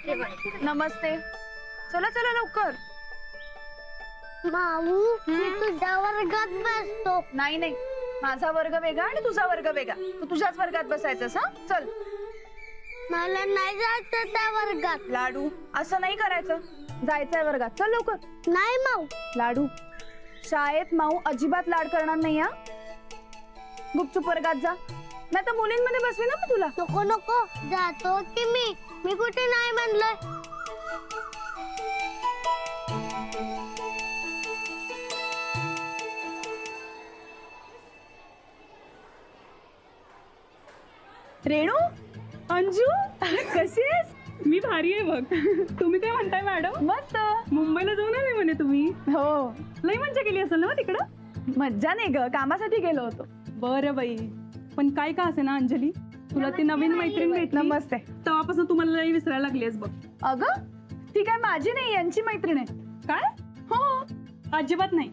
नमस्ते. चला चला लवकर. माऊ मी तुझ्या वर्गात बसतो. नाही नाही, माझा वर्ग वेगळा आणि तुझा वर्ग वेगळा. तू तुझ्याच वर्गात बसायचंस. हा चल. मला नाही जायचं त्या वर्गात. लाडू, असं नाही करायचं. जायचंय वर्गात. चल लवकर. नाही माऊ. लाडू, शाळेत माऊ अजिबात लाड करणार नाही. हा, गुपचूप वर्गात जा, नाही तर मुलींमध्ये बसवे ना मी तुला. नको नको, जातो की मी कुठे नाही म्हणलंय. रेणू, अंजू, कशी आहेस? मी भारी आहे बघ. तुम्ही काय म्हणताय मॅडम? मस्त. मुंबईला जाऊन आले म्हणे तुम्ही. हो, लई मज्जा केली असेल ना तिकडं. मज्जा नाही ग, कामासाठी गेलो होतो. बरं बाई, पण काय का असे ना अंजली, तुला ती नवीन मैत्रीण भेटली. नमस्ते. तेव्हापासून तुम्हाला लई विसरायला लागलीस बघ. अगं, ती काय माझी नाही, यांची मैत्रीण आहे. काय? हो. अजिबात नाही.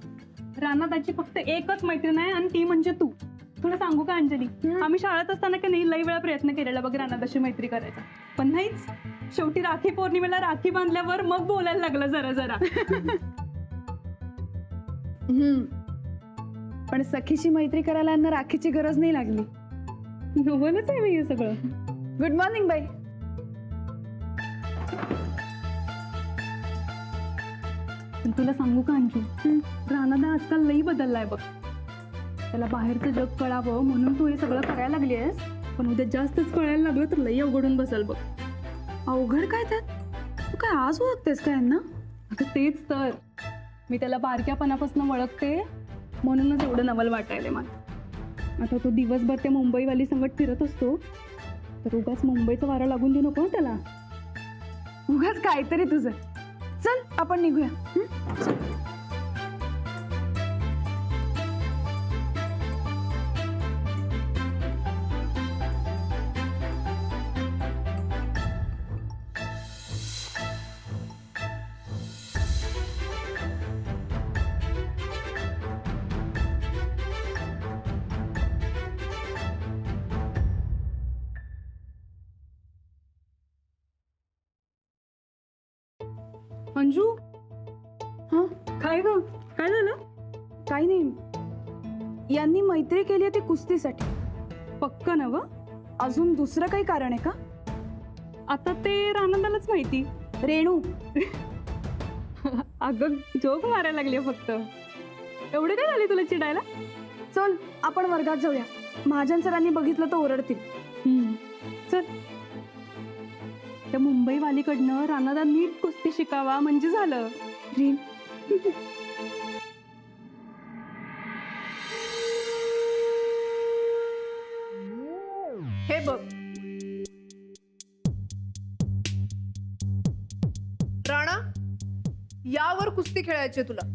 रानाताची फक्त एकच मैत्रीण आहे आणि ती म्हणजे तू. तुला सांगू का अंजली, आम्ही शाळेत असताना की नाही लई वेळा प्रयत्न केलेला बघ रानाताशी मैत्री करायचा, पण नाहीच. शेवटी राखी पौर्णिमेला राखी बांधल्यावर मग बोलायला लागलं जरा जरा. पण सखीशी मैत्री करायला यांना राखीची गरज नाही लागली. नवलच आहे बाई हे सगळं. गुड मॉर्निंग बाई. पण तुला सांगू का अंजू, रानादा आजकाल लई बदललाय बघ. त्याला बाहेरचं जग कळावं म्हणून तू हे सगळं करायला लागली आहेस, पण उद्या जास्तच कळायला लागलं तर लई अवघडून बसल बघ. अवघड काय त्यात? तू काय आज ओळखतेस का यांना? अगं तेच तर, मी त्याला बारक्यापणापासून ओळखते म्हणूनच एवढं नवल वाटायलंय मला. आता तो दिवसभर त्या मुंबईवाली संगत फिरत असतो, तर उगाच मुंबईचं वारं लागून देऊ नको त्याला. उगाच काहीतरी तुझं. चल आपण निघूया. अंजू, हा, काय ग, काय झालं? काही नाही. यांनी मैत्री केली आहे ती कुस्तीसाठी. पक्क ना ग? अजून दुसरं काही कारण आहे का? आता ते रानंदालाच माहिती. रेणू, अगं जोक मारायला लागली फक्त. एवढे काय झाले तुला चिडायला? चल आपण वर्गात जाऊया. महाजन सरांनी बघितलं तर ओरडतील. चल. त्या मुंबईवालीकडनं रानादा नीट कुस्ती शिकावा म्हणजे झालं. हे बघ राणा, यावर कुस्ती खेळायची तुला.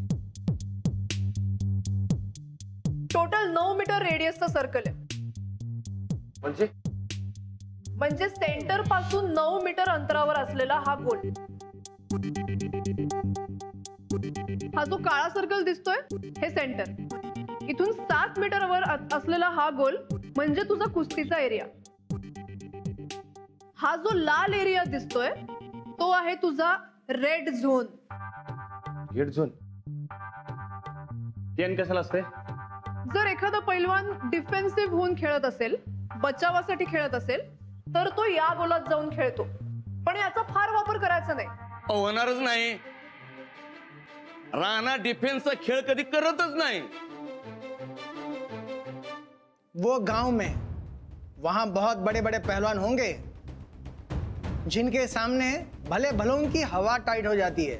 टोटल 9 मीटर रेडियसचा सर्कल आहे. म्हणजे सेंटर पासून 9 मीटर अंतरावर असलेला हा गोल. हा जो काळा सर्कल दिसतोय हे सेंटर. इथून 7 मीटरवर असलेला हा गोल म्हणजे तुझा कुस्तीचा एरिया. हा जो लाल एरिया दिसतोय तो आहे तुझा रेड झोन. रेड झोन ते कशाला असते? जर एखादा पैलवान डिफेन्सिव्ह होऊन खेळत असेल, बचावासाठी खेळत असेल, तर तो या गोलात जाऊन खेळतो. पण याचा फार वापर करायचा नाही. होणारच नाही. राणा डिफेन्सचा खेळ कधी करतच नाही. वो गांव में वहां बहुत बड़े बड़े पहलवान होंगे जिनके सामने भले भलों की हवा टाइट हो जाती है.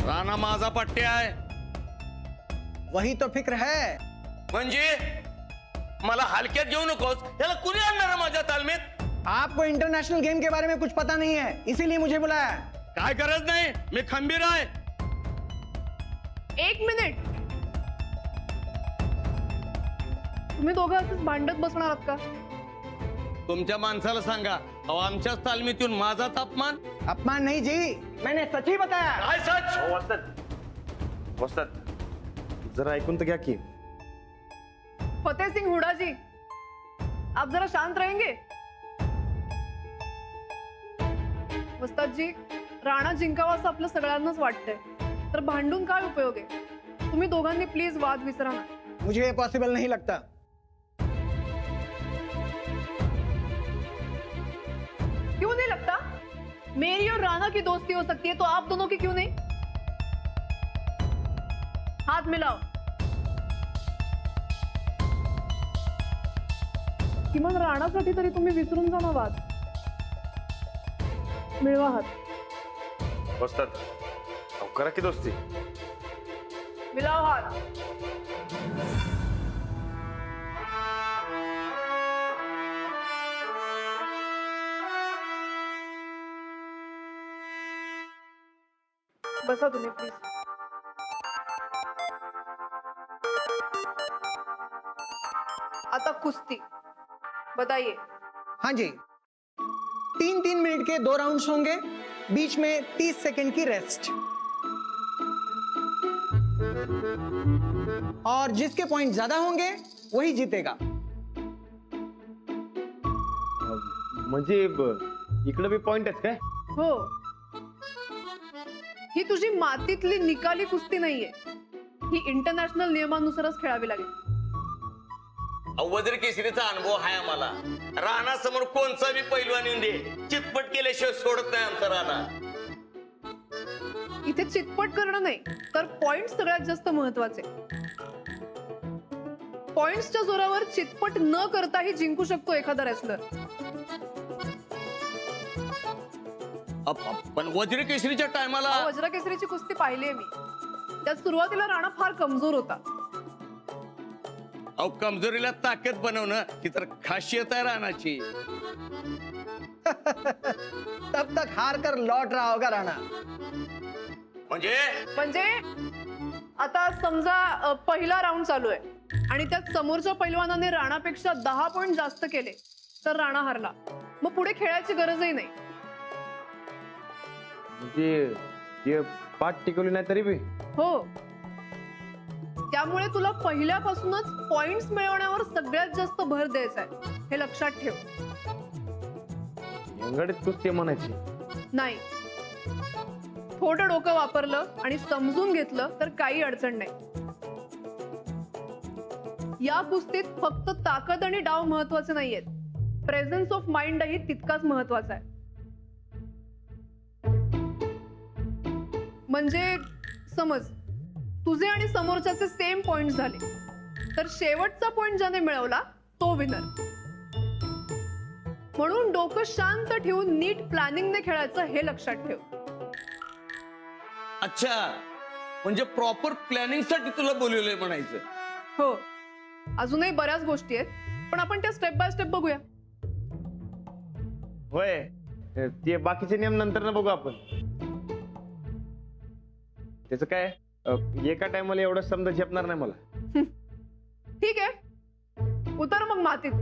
राणा माझा पट्ट्या आहे. वही तो फिक्र है. म्हणजे मला हलक्यात घेऊ नकोस. याला कुणी आणणार माझ्या तालमीत? आपको इंटरनेशनल गेम के बारे में कुछ पता नहीं है, इसीलिए मुझे बुलाया. काय गरज नाही, मी खंबीर आहे. 1 मिनिट. तुम्ही दोघं असंच भांडत बसणार आहात का? तुमच्या माणसाला सांगा, अहो आमच्याच तालमीतून माझा अपमान. अपमान नहीं जी, मैंने सच ही बताया. काय सच? वस्ताद जरा ऐकून तर घ्या की. फतेह सिंह हुडा जी, आप जरा शांत रहेंगे? वस्तादजी, राणा जिंकावा असं आपलं सगळ्यांनाच वाटतंय, तर भांडून काय उपयोग आहे? तुम्ही दोघांनी प्लीज वाद विसरा ना. मुझे ये पॉसिबल नहीं लगता. क्यों नहीं लगता? मेरी और राणा की दोस्ती हो सकती है, तो आप दोनों की क्यों नहीं? हाथ मिलाओ. किमान राणासाठी तरी तुम्ही विसरून जा ना वाद. मिळवा हात. वस्ताद अहो, करा की दोस्ती. मिलाओ हाथ. बसा तुम्ही प्लीज. आता कुस्ती बताइए. हाँ जी, 3-3 मिनट के 2 राउंड्स होंगे, बीच में 30 सेकंड की रेस्ट. और जिसके पॉइंट ज्यादा होंगे वही जीतेगा. म्हणजे इकडे बी पॉइंट आहेत काय? हो, ही तुझी मातीतली निकाली कुस्ती नाहीये. ही इंटरनॅशनल नियमानुसारच खेळावी लागेल. वज्र केसरीचा अनुभव आहे आम्हाला. राणा समोर कोणचा बी पैलवान येऊन दे, चितपट केल्याशिवाय सोडत नाही आमचा राणा. इथे चितपट करणं नाही, तर पॉइंट सगळ्यात जास्त महत्वाचे. पॉइंट्सच्या जोरावर चितपट न करताही जिंकू शकतो एखादा रेसलर. पण वज्र केसरीच्या टायमाला वज्रकेसरीची कुस्ती पाहिलीये मी. त्यात सुरुवातीला राणा फार कमजोर होता. अहो, कमजोरीला ताकद बनवणं ही तर खासियत आहे राणाची. तब तक हार कर लौट रहा होगा राणा. म्हणजे आता समजा पहिला राऊंड चालू आहे आणि त्यात समोरच्या पैलवानाने राणापेक्षा 10 पॉइंट जास्त केले, तर राणा हारला. मग पुढे खेळायची गरजही नाही. म्हणजे ते पाठ टिकवली नाही तरी बी. हो, त्यामुळे तुला पहिल्यापासूनच पॉइंट्स मिळवण्यावर सगळ्यात जास्त भर द्यायचा आहे, हे लक्षात ठेव. अंगडीत कुस्ती म्हणायची नाही, थोडं डोकं वापरलं आणि समजून घेतलं तर काही अडचण नाही. या कुस्तीत फक्त ताकद आणि डाव महत्वाचे नाहीयेत, प्रेझेन्स ऑफ माइंडही तितकाच महत्वाचा आहे. म्हणजे समज तुझे आणि समोरच्याचे सेम पॉइंट झाले, तर शेवटचा पॉइंट ज्याने मिळवला तो विनर. म्हणून डोकं शांत ठेवून नीट प्लॅनिंगने खेळायचं, हे लक्षात ठेव. अच्छा, म्हणजे प्रॉपर प्लॅनिंग साठी तुला बोलवलंय म्हणायचं. हो, अजूनही बऱ्याच गोष्टी आहेत, पण आपण त्या स्टेप बाय स्टेप बघूया. होय. ते बाकीचे नियम नंतर ना बघू आपण. त्याचं काय एका टायमाला एवढं समजा झेपणार नाही मला. ठीक आहे, उतर मग मातीत.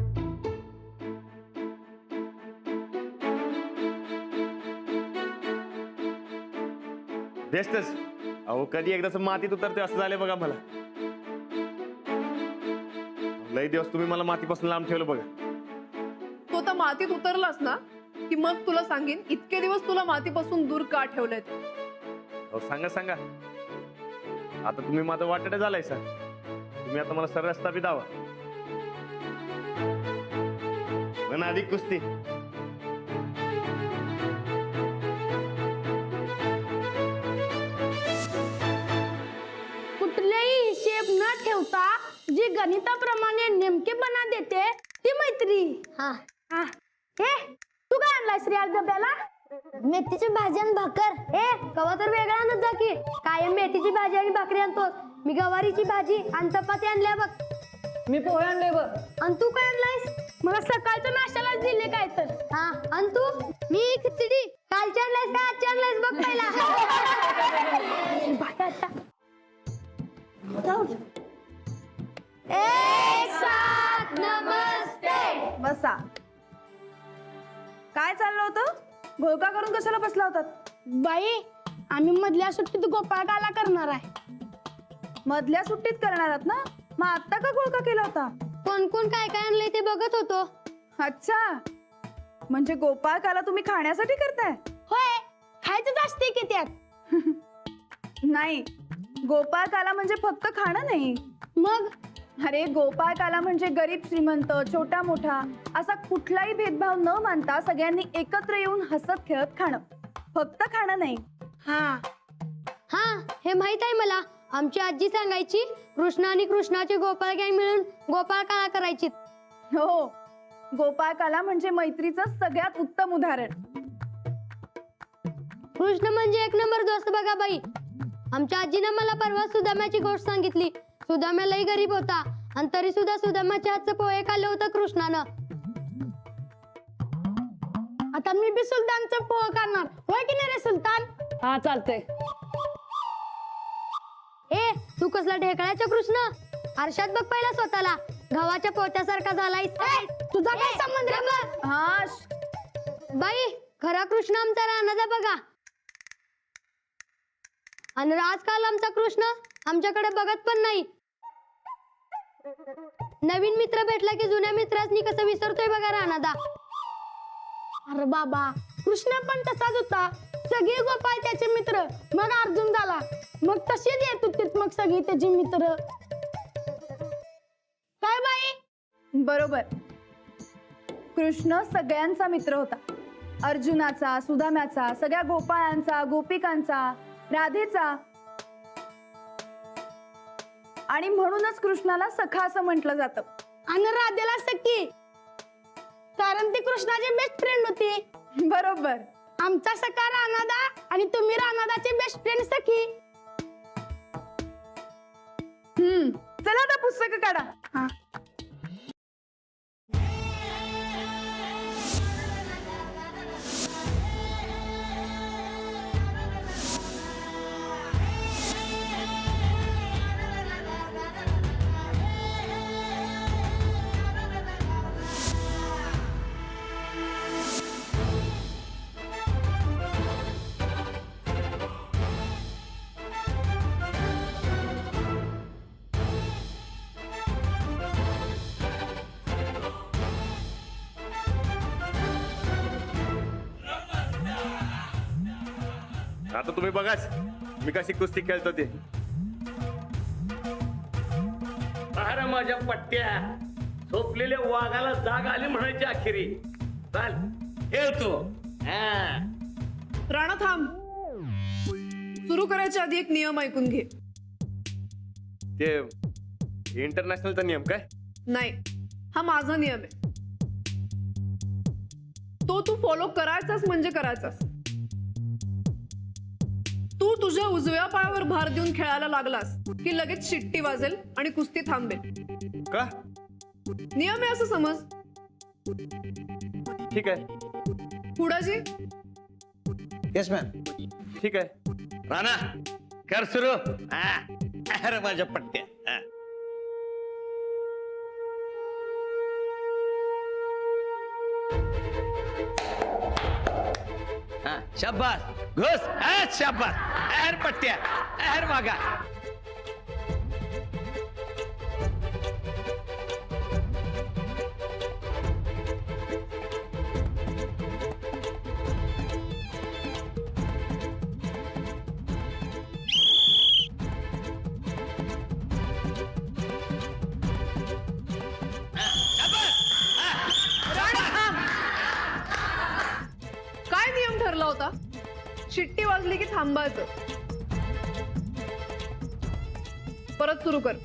बेस्टच. अहो, कधी एकदाच मातीत उतरते असं झालं बघा मला. लई दिवस तुम्ही मला मातीपासून लांब ठेवलं बघा. तू आता मातीत उतरलास ना की मग तुला सांगेन इतके दिवस तुला मातीपासून दूर का ठेवलंय ते. अहो, सांगा सांगा. आता तुम्ही माझं वाटड झालाय सर. तुम्ही आता मला सरळ रस्ता बी दावा. पण आधी कुस्ती. कुठलेही हिशेब न ठेवता जी गणिताप्रमाणे नेमकेपणा देते ती मैत्री. हा हा. हे तू काय आणलायस रे आज डब्याला? मेथीची भाजी आणि भाकर. ए, कवा तर वेगळा आणत जा की. कायम मेथीची भाजी आणि भाकरी आणतोस. मी गवारीची भाजी आणि चपाती आणल्या बघ. मी पोहे आणले बघ. आणि तू काय आणलायस? मला सकाळचं नाश्त्यालाच दिले काय तर. हा, आणि तू? मी खिचडी. कालची आणलायस का आजची आणलायस बघ पहिला. एक साथ नमस्ते. बसा. काय चाललं होतं? घोळका करून कशाला बसला होतात? बाई, आम्ही मधल्या सुट्टीत गोपाळकाला करणार आहे. मधल्या सुट्टीत करणार आहात ना? मग आता का घोळका केला होता? कोण कोण काय काय आणलंय ते बघत होतो. अच्छा, म्हणजे गोपाळकाला तुम्ही खाण्यासाठी करताय? होय खायचंच असते की त्यात. नाही, गोपाळकाला म्हणजे फक्त खाणं नाही. मग अरे गोपाळकाला म्हणजे गरीब श्रीमंत, छोटा मोठा असा कुठलाही भेदभाव न मानता सगळ्यांनी एकत्र येऊन हसत खेळत खाणं. फक्त खाणं नाही. हा हा हे माहित आहे मला. आमची आजी सांगायची कृष्ण आणि कृष्णाची गोपाळ गँग मिळून गोपाळकाला करायची. हो, गोपाळकाला म्हणजे मैत्रीचं सगळ्यात उत्तम उदाहरण. कृष्ण म्हणजे एक नंबर दोस्त बघा बाई. आमच्या आजीनं मला परवा सुदाम्याची गोष्ट सांगितली. सुदाम्या लई गरीब होता आणि तरी सुद्धा सुदाम्याच्या हातचं पोहे खाल्लं होतं कृष्णानं. आता मी बी सुलतानचं पोहे खाणार, होय की नाही रे सुलतान? हा चालतंय. ए तू कसला ढेकळाच्या कृष्ण? आरशात बघ पहिला स्वतःला. गव्हाच्या पोत्यासारखा झालाय. तुझा काय संबंध रे मग? हा, बाई खरा कृष्ण आमचा रानाचा बघा. आणि आजकाल आमचा कृष्ण आमच्याकडे बघत पण नाही. नवीन मित्र भेटला की जुन्या मित्रांनी कसं विसरतोय बघा रानादा. अरे बाबा कृष्ण पण तसाच होता. सगळे गोपाळ त्याचे मित्र, मग अर्जुन झाला, मग तशीच येत होतीत मग सगळी त्याची मित्र. काय बाई? बरोबर. कृष्ण सगळ्यांचा मित्र होता. अर्जुनाचा, सुदाम्याचा, सगळ्या गोपाळांचा, गोपिकांचा, राधेचा. आणि म्हणूनच कृष्णाला सखा असं म्हटलं जातं. आणि राधेला सखी, कारण ती कृष्णाची बेस्ट फ्रेंड होती. बरोबर. आमचा सखा रानादा आणि तुम्ही रानादाचे बेस्ट फ्रेंड सखी. चला आता पुस्तक काढा. हा. आता तुम्ही बघाच मी कशी कुस्ती खेळतो ते. अरे माझ्या पट्ट्या, झोपलेल्या वाघाला जाग आली म्हणायची अखेरी. चाल खेळतो. राणा थांब. सुरू करायच्या आधी एक नियम ऐकून घे. ते इंटरनॅशनलचा नियम काय? नाही, हा माझा नियम आहे. तो तू फॉलो करायचास म्हणजे करायचास. तू तुझ्या उजव्या पायावर भार देऊन खेळायला लागलास की लगेच शिट्टी वाजेल आणि कुस्ती थांबेल. का? नियम आहे असं समज. ठीक आहे. पुढाजी यस मैम. ठीक आहे. राणा कर सुरू. अरे माझ्या पट्ट्या. शाबास घुस. शाबास. पट्ट्या मागा. काय नियम ठरला होता? शिट्टी वाजली की थांबायचं. परत सुरू कर.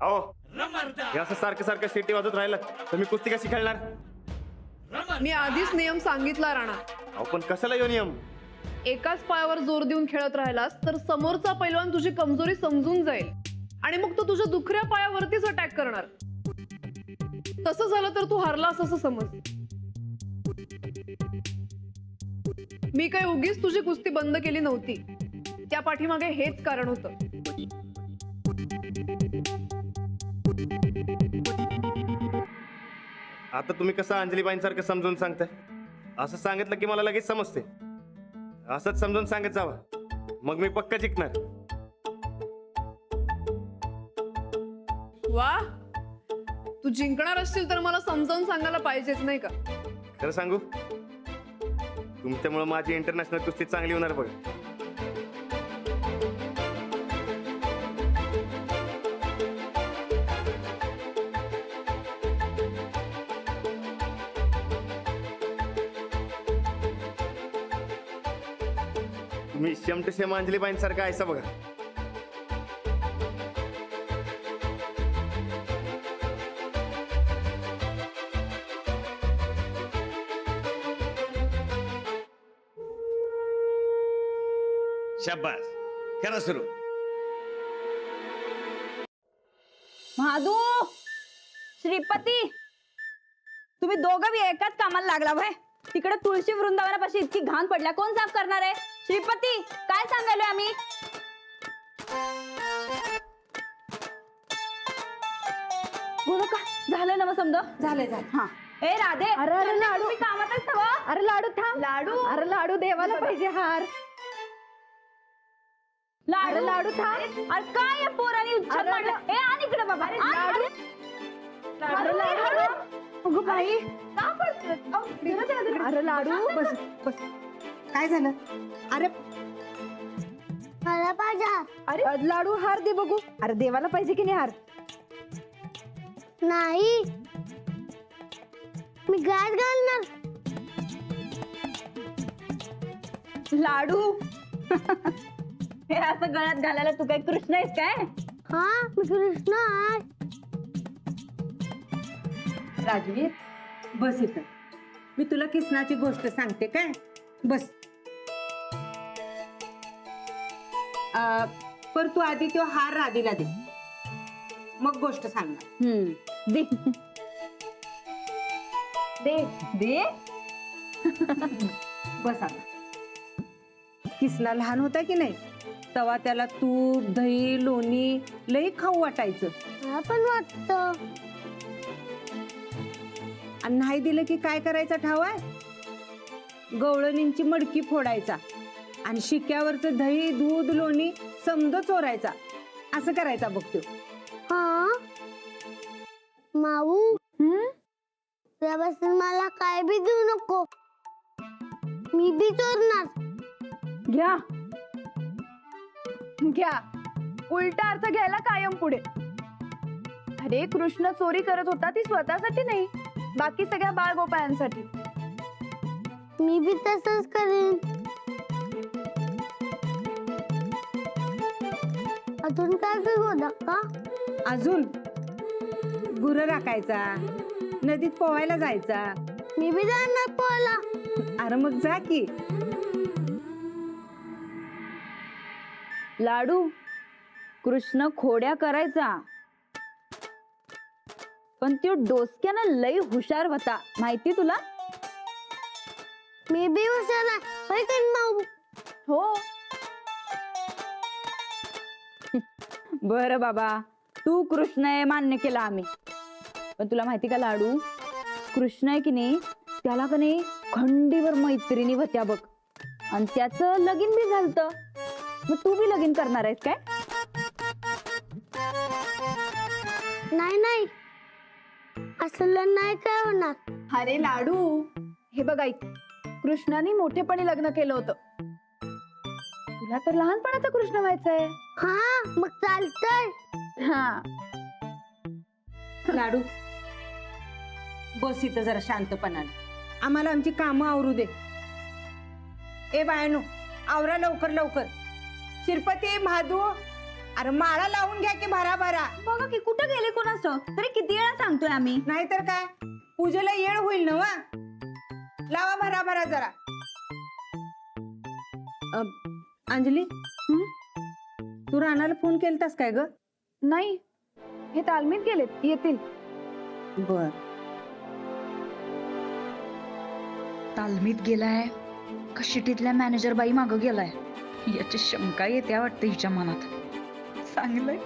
अहो हे असं सारखं सारखं शिट्टी वाजत राहिलं तर मी कुस्ती कशी खेळणार? मी आधीच नियम सांगितला राणा. अहो पण कशाला यो नियम? एकाच पायावर जोर देऊन खेळत राहिलास तर समोरचा पैलवान तुझी कमजोरी समजून जाईल आणि मग तो तुझ्या दुसऱ्या पायावरतीच अटॅक करणार. तसं झालं तर तू हारलास असं समज. मी काही उगीच तुझी कुस्ती बंद केली नव्हती. त्या पाठीमागे हेच कारण होतं. आता तुम्ही कसं अंजलीबाईंसारखं समजून सांगताय? असं सांगितलं की मला लगेच समजते. असंच समजून सांगत जावा, मग मी पक्का जिंकणार. वा, तू जिंकणार असशील तर मला समजावून सांगायला पाहिजेच नाही का? खरं सांगू, तुमच्यामुळे माझी इंटरनॅशनल कुस्ती चांगली होणार बघा. तुम्ही सेम टू सेम अंजलीबाईंसारखं आहेसा बघा. शाबास, करा सुरू. महादू, श्रीपती, तुम्ही दोघं बी एकाच कामाला लागला भाई. तिकडे तुळशी वृंदावनापाशी इतकी घाण पडल्या, कोण साफ करणार आहे? श्रीपती, काय सांगायलोय आम्ही? बोलू का? झालंय ना मग समजा? झालंय. हा. ए राधे, अरे लाडू. तुम्ही कामातच हवा. अरे लाडू थांब. लाडू. अरे लाडू देवाला पाहिजे हार. लाडू. अरे लाडू थांब. अरे काय या पोराने उच्छाद अरे मांडला? ए आण इकडे बाबा. अरे आण, लाडू. आण. अरे लाडू. अगं बाई. का पडतोय? अहो, धरा, धरा, धरा. अरे लाडू. बस बस काय झालं? अरे मला पाहिजे हार. अरे लाडू हार दे बघू. अरे देवाला पाहिजे की नाही हार? नाही, मी गात घालणार. लाडू. हे असं गळ्यात घालायला तू काय कृष्ण आहेस काय? हा, मी कृष्ण आहे. राजवीर, बस इथं. मी तुला किसनाची गोष्ट सांगते काय. बस. पर तू आधी तो हार राधीला दे, मग गोष्ट सांगणार. दे. दे. दे. बस आता. किसना लहान होता की नाही, तेव्हा त्याला तूप, दही, लोणी लई खाऊ वाटायचं. मला पण वाटतं. आणि नाही दिलं की काय करायचं ठाव आहे? गवळणींची मडकी फोडायचा आणि शिक्यावरचं दही, दूध, लोणी समज चोरायचा. असं करायचा बघ तो. हा, माऊ, त्यापासून मला काय बी देऊ नको. मी बी चोरणार. घ्या. घ्या. उलटा अर्थ घ्यायला कायम पुढे. अरे कृष्ण चोरी करत होता ती स्वतःसाठी नाही, बाकी सगळ्या बाळगोपाळांसाठी. मी बी तसंच करेन. अजून काय करू का? अजून गुरं राखायचा, नदीत पोहायला जायचा. मी बी जाणार पोहायला. अरे मग जा की. लाडू, कृष्ण खोड्या करायचा, पण तो डोसक्यानं लई हुशार होता, माहिती तुला? मी बी हुशार आहे, होय का माऊ? हो. बर बाबा, तू कृष्ण आहे मान्य केला आम्ही, पण तुला माहिती का लाडू, कृष्ण आहे की नाही, त्याला का नाही खंडीवर मैत्रिणी होत्या बघ, आणि त्याचं लगीन बी झालत. मग तू बी लगीन करणार आहेस काय? नाही नाही, असलं नाही काय होणार. अरे लाडू, हे बघ ऐक, कृष्णाने मोठेपणी लग्न केलं होतं, तुला तर लहानपणाचा कृष्ण व्हायचंय. हा, मग चालतंय. हा. लाडू, बस इथं जरा शांतपणाने. आम्हाला आमची कामं आवरू दे. ए बायनो, आवरा लवकर लवकर. शिरपती, महादू, अरे माळा लावून घ्या की भराभरा. बघा की कुठं गेले कोणाच, तरी किती वेळा सांगतोय आम्ही. नाहीतर काय, पूजेला येळ होईल ना वा. लावा भराभरा जरा. अंजली, तू राणाला फोन केलतास काय ग? नाही, हे तालमीत गेलेत, येतील. बर. तालमीत गेलाय का शिटीतल्या मॅनेजर बाई मागं गेलाय याची शंका येते वाटतं हिच्या मनात. चांगलंय